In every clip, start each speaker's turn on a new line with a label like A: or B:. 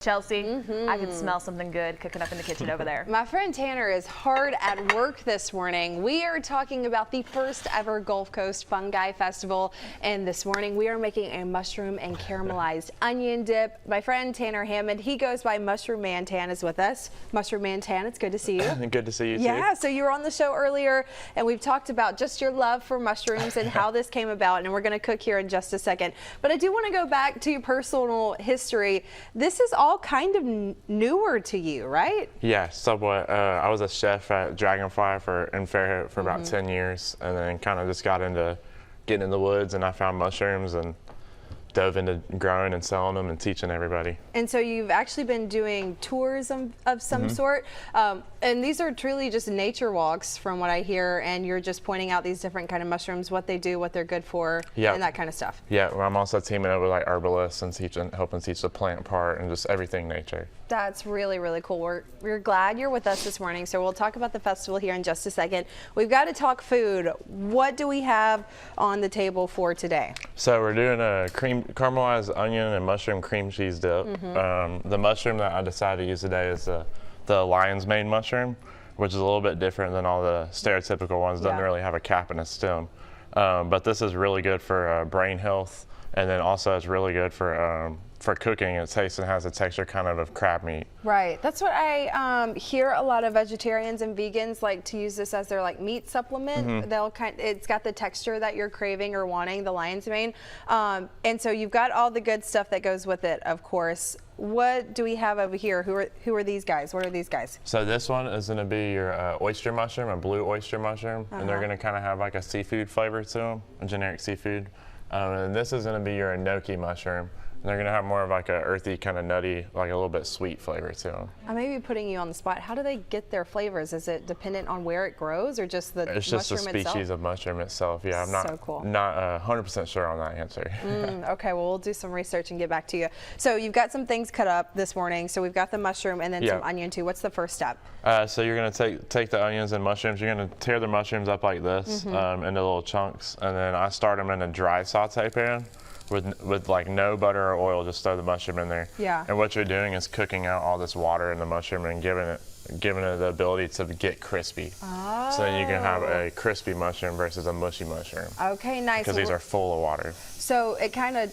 A: Chelsea, I can smell something good cooking up in the kitchen over there.
B: My friend Tanner is hard at work this morning. We are talking about the first ever Gulf Coast Fungi Festival, and this morning we are making a mushroom and caramelized onion dip. My friend Tanner Hammond, he goes by Mushroom Man Tan, is with us. Mushroom Man Tan, it's good to see you.
C: Good to see you too.
B: Yeah, so you were on the show earlier, and we've talked about just your love for mushrooms and how this came about, and we're going to cook here in just a second. But I do want to go back to your personal history. This is all kind of newer to you, right?
C: Yeah, somewhat. I was a chef at Dragonfly in Fairhope for about 10 years, and then kind of just got into getting in the woods, and I found mushrooms and dove into growing and selling them and teaching everybody.
B: And so you've actually been doing tours of some sort, and these are truly just nature walks from what I hear, and you're just pointing out these different kind of mushrooms, what they do, what they're good for, and that kind of stuff.
C: Yeah, well, I'm also teaming up with like herbalists and helping teach the plant part and just everything nature.
B: That's really, really cool. We're glad you're with us this morning. So we'll talk about the festival here in just a second. We've got to talk food. What do we have on the table for today?
C: So we're doing a caramelized onion and mushroom cream cheese dip. The mushroom that I decided to use today is the lion's mane mushroom, which is a little bit different than all the stereotypical ones. Doesn't really have a cap and a stem. But this is really good for brain health, and then also it's really good for cooking. It tastes and has a texture kind of crab meat.
B: Right. That's what I hear a lot of vegetarians and vegans like to use this as their like meat supplement. It's got the texture that you're craving or wanting, the lion's mane. And so you've got all the good stuff that goes with it, of course. What do we have over here? Who are these guys? What are these guys?
C: So this one is going to be your oyster mushroom, a blue oyster mushroom, and they're going to kind of have like a seafood flavor to them, a generic seafood. And this is going to be your enoki mushroom. And they're going to have more of like a earthy, kind of nutty, like a little bit sweet flavor to them.
B: I may be putting you on the spot. How do they get their flavors? Is it dependent on where it grows or just the mushroom itself?
C: It's just the species of mushroom itself. Yeah, I'm not 100% sure on that answer.
B: Okay, well, we'll do some research and get back to you. So you've got some things cut up this morning. So we've got the mushroom and then some onion too. What's the first step? So you're going to take the onions and mushrooms. You're going to tear the mushrooms up like this into little chunks. And then I start them in a dry saute pan. With like no butter or oil, just throw the mushroom in there. Yeah.
C: And what you're doing is cooking out all this water in the mushroom and giving it the ability to get crispy. Oh. So then you can have a crispy mushroom versus a mushy mushroom.
B: Okay, nice.
C: Because these are full of water.
B: So it kind of,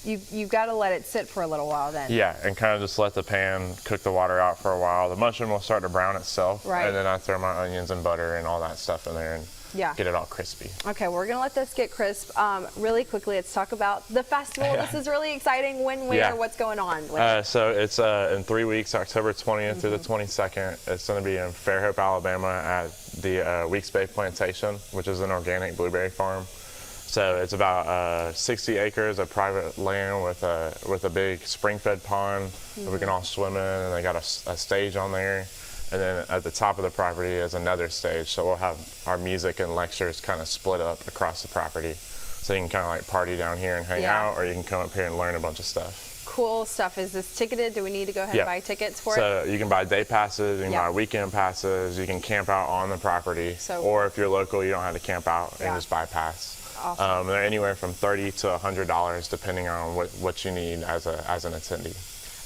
B: you've got to let it sit for a little while then.
C: Yeah, and kind of just let the pan cook the water out for a while. The mushroom will start to brown itself. Right. And then I throw my onions and butter and all that stuff in there and get it all crispy. Okay,
B: well, we're going to let this get crisp. Really quickly, let's talk about the festival. This is really exciting. When, where, what's going on?
C: So it's in 3 weeks, October 20th through the 22nd. It's going to be in Fairhope, Alabama at the Weeks Bay Plantation, which is an organic blueberry farm. So it's about 60 acres of private land with a big spring-fed pond that we can all swim in, and they got a stage on there. And then at the top of the property is another stage, so we'll have our music and lectures kind of split up across the property. So you can kind of like party down here and hang out, or you can come up here and learn a bunch of stuff.
B: Cool stuff. Is this ticketed? Do we need to go ahead and buy tickets for it?
C: So you can buy day passes, you can buy weekend passes, you can camp out on the property, or if you're local, you don't have to camp out and just buy a pass.
B: Awesome.
C: They're anywhere from $30 to $100 depending on what you need as an attendee.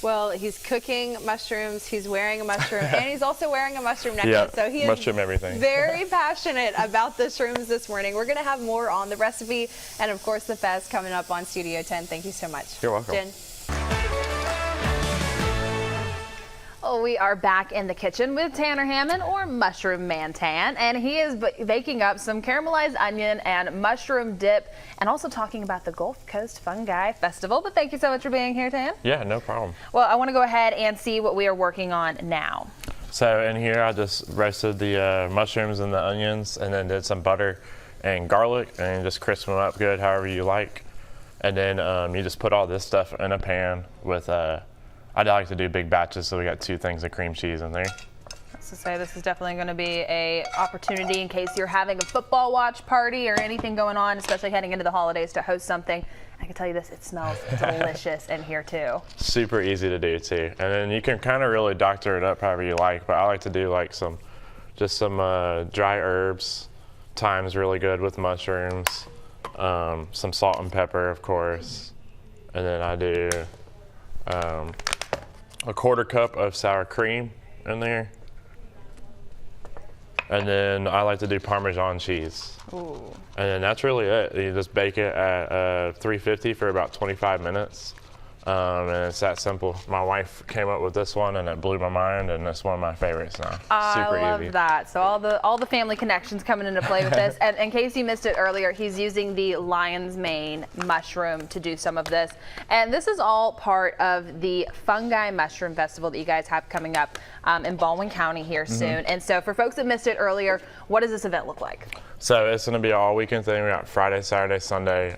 B: Well, he's cooking mushrooms, he's wearing a mushroom, and he's also wearing a mushroom necklace. So he is
C: everything.
B: Very passionate about the shrooms this morning. We're going to have more on the recipe and, of course, the fest coming up on Studio 10. Thank you so much.
C: You're welcome.
B: Jen.
A: Oh, we are back in the kitchen with Tanner Hammond, or Mushroom Man Tan, and he is baking up some caramelized onion and mushroom dip, and also talking about the Gulf Coast Fungi Festival. But thank you so much for being here, Tan.
C: Yeah, no problem.
A: Well, I want to go ahead and see what we are working on now.
C: So in here, I just roasted the mushrooms and the onions, and then did some butter and garlic, and just crisp them up good, however you like. And then you just put all this stuff in a pan with I like to do big batches, so we got 2 things of cream cheese in there.
A: So say this is definitely going to be a opportunity in case you're having a football watch party or anything going on, especially heading into the holidays, to host something. I can tell you this, it smells delicious in here too.
C: Super easy to do too. And then you can kind of really doctor it up however you like, but I like to do like some dry herbs. Thyme's really good with mushrooms. Some salt and pepper, of course. And then I do a 1/4 cup of sour cream in there. And then I like to do Parmesan cheese.
A: Ooh.
C: And then that's really it. You just bake it at 350 for about 25 minutes. And it's that simple. My wife came up with this one and it blew my mind, and it's one of my favorites now. Super
A: I love
C: easy.
A: that. So all the family connections coming into play with this. And in case you missed it earlier, he's using the lion's mane mushroom to do some of this. And this is all part of the Fungi Mushroom Festival that you guys have coming up in Baldwin County here soon. And so for folks that missed it earlier, what does this event look like?
C: So it's going to be an all weekend thing. We got Friday, Saturday, Sunday.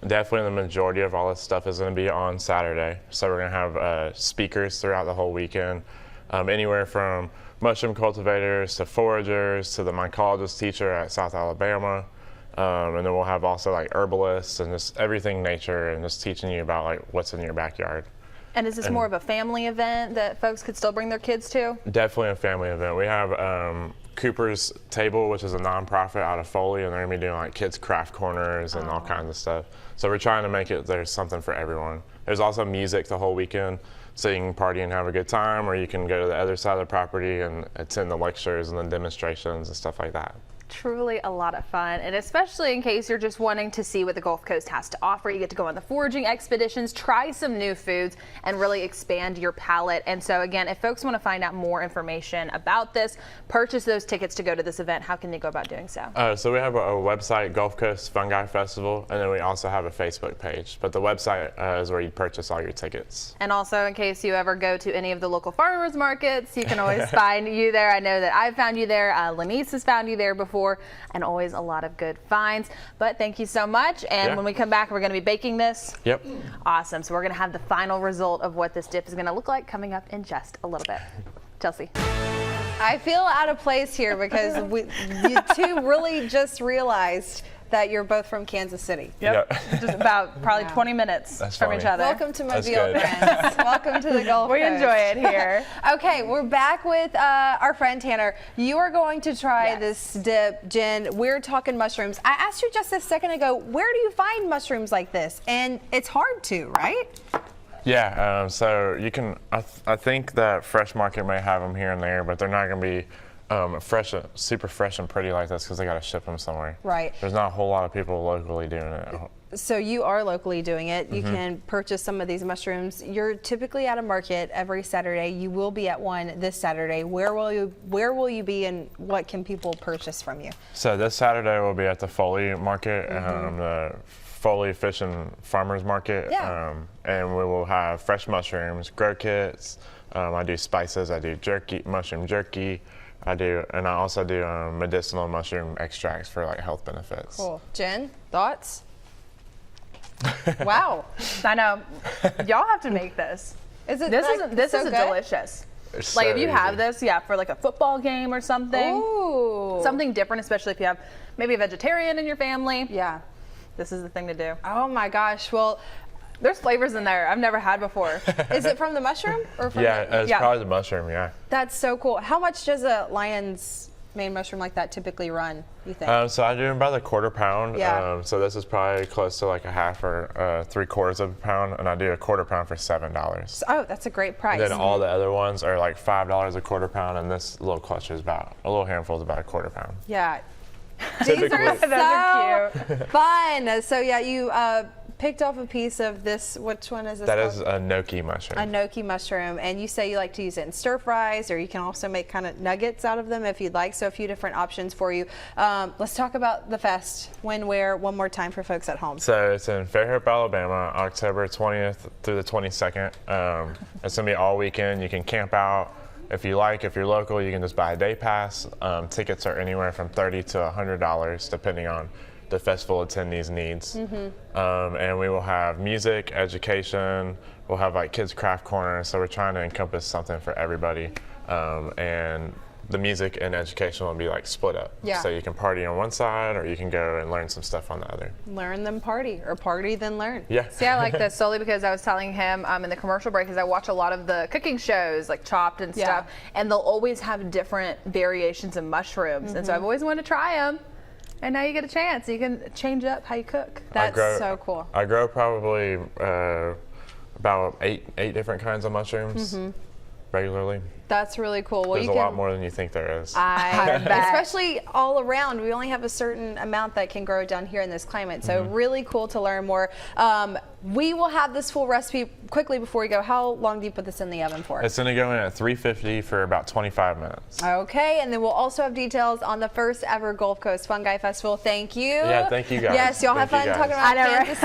C: Definitely the majority of all this stuff is going to be on Saturday. So we're going to have speakers throughout the whole weekend, anywhere from mushroom cultivators to foragers to the mycologist teacher at South Alabama. And then we'll have also like herbalists and just everything nature, and just teaching you about like what's in your backyard.
A: And is this more of a family event that folks could still bring their kids to?
C: Definitely a family event. We have Cooper's Table, which is a nonprofit out of Foley, and they're gonna be doing like kids craft corners and all kinds of stuff. So we're trying to make it there's something for everyone. There's also music the whole weekend, so you can party and have a good time, or you can go to the other side of the property and attend the lectures and the demonstrations and stuff like that.
A: Truly a lot of fun, and especially in case you're just wanting to see what the Gulf Coast has to offer. You get to go on the foraging expeditions, try some new foods, and really expand your palate. And so again, if folks want to find out more information about this, purchase those tickets to go to this event, how can they go about doing so?
C: So we have a website, Gulf Coast Fungi Festival, and then we also have a Facebook page. But the website is where you purchase all your tickets.
A: And also, in case you ever go to any of the local farmers markets, you can always find you there. I know that I've found you there. Lanice has found you there before. And always a lot of good finds. But thank you so much. And when we come back, we're going to be baking this.
C: Yep.
A: Awesome. So we're going to have the final result of what this dip is going to look like coming up in just a little bit. Chelsea.
B: I feel out of place here because you two really just realized that you're both from Kansas City.
A: Yep. Just about probably 20 minutes from each other.
B: Welcome to Mobile, friends. Welcome to the Gulf Coast.
A: We enjoy it here.
B: Okay, we're back with our friend Tanner. You are going to try this dip, Jen. We're talking mushrooms. I asked you just a second ago, where do you find mushrooms like this? And it's hard to, right?
C: Yeah, so you can, I think that Fresh Market may have them here and there, but they're not going to be fresh, super fresh and pretty like this because they got to ship them somewhere.
B: Right.
C: There's not a whole lot of people locally doing it.
B: So you are locally doing it. You can purchase some of these mushrooms. You're typically at a market every Saturday. You will be at one this Saturday. Where will you be, and what can people purchase from you?
C: So this Saturday we'll be at the Foley Market, the Foley Fish and Farmers Market, and we will have fresh mushrooms, grow kits. I do spices. I do jerky, mushroom jerky. I also do medicinal mushroom extracts for like health benefits.
B: Cool. Jen, thoughts? Wow.
A: I know. Y'all have to make this. This is delicious.
C: It's
A: like
C: so
A: if you
C: easy.
A: have this, for like a football game or something.
B: Ooh.
A: Something different, especially if you have maybe a vegetarian in your family.
B: Yeah.
A: This is the thing to do.
B: Oh my gosh. Well,
A: there's flavors in there I've never had before.
B: Is it from the mushroom or from
C: it's probably the mushroom,
B: That's so cool. How much does a lion's mane mushroom like that typically run, you think?
C: So I do them by the 1/4 pound.
B: Yeah.
C: So this is probably close to like a half or 3/4 of a pound, and I do a 1/4 pound for $7.
B: Oh, that's a great price.
C: And then all the other ones are like $5 a 1/4 pound, and this little clutch is about a little handful is about a 1/4 pound.
B: Yeah. These
C: Typically.
B: are
A: Those are
B: so fun. So yeah, you picked off a piece of this. Which one is this?
C: That
B: called?
C: is a gnocchi mushroom.
B: A gnocchi mushroom, and you say you like to use it in stir fries, or you can also make kind of nuggets out of them if you'd like. So a few different options for you. Let's talk about the fest. When, where, one more time for folks at home.
C: So it's in Fairhope, Alabama, October 20th through the 22nd. It's gonna be all weekend. You can camp out. If you like, if you're local, you can just buy a day pass. Tickets are anywhere from $30 to $100, depending on the festival attendees' needs. And we will have music, education. We'll have like kids craft corners. So we're trying to encompass something for everybody. And the music and education will be like split up.
B: Yeah.
C: So you can party on one side, or you can go and learn some stuff on the other.
B: Learn then party, or party then learn.
C: Yeah.
A: See, I like this solely because I was telling him in the commercial break, because I watch a lot of the cooking shows like Chopped and stuff, and they'll always have different variations of mushrooms. And so I've always wanted to try them. And now you get a chance. You can change up how you cook.
B: That's so cool.
C: I grow probably about eight different kinds of mushrooms. regularly.
B: That's really cool. Well,
C: There's a lot more than you think there is.
B: I bet. Especially all around. We only have a certain amount that can grow down here in this climate. So really cool to learn more. We will have this full recipe quickly before we go. How long do you put this in the oven for?
C: It's going to go in at 350 for about 25 minutes.
B: Okay, and then we'll also have details on the first ever Gulf Coast Fungi Festival. Thank you.
C: Yeah, thank you guys.
B: Yes, y'all have fun talking about Kansas